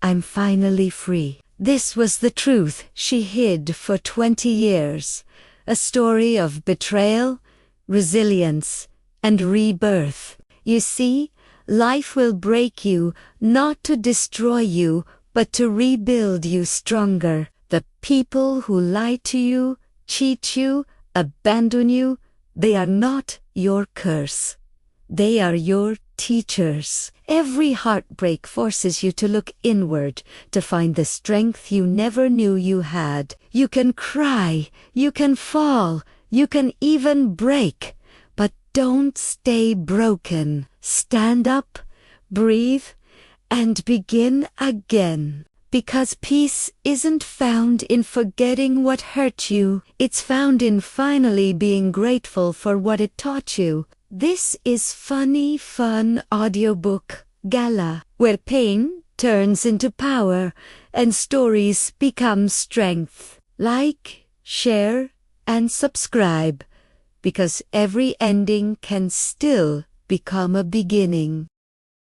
I'm finally free." This was the truth she hid for 20 years. A story of betrayal, resilience, and rebirth. You see, life will break you, not to destroy you, but to rebuild you stronger. The people who lie to you, cheat you, abandon you, they are not your curse. They are your teachers. Every heartbreak forces you to look inward, to find the strength you never knew you had. You can cry, you can fall, you can even break, but don't stay broken. Stand up, breathe, and begin again. Because peace isn't found in forgetting what hurt you, it's found in finally being grateful for what it taught you. This is Funny Fun Audiobook, Gala, where pain turns into power and stories become strength. Like, share, and subscribe, because every ending can still become a beginning.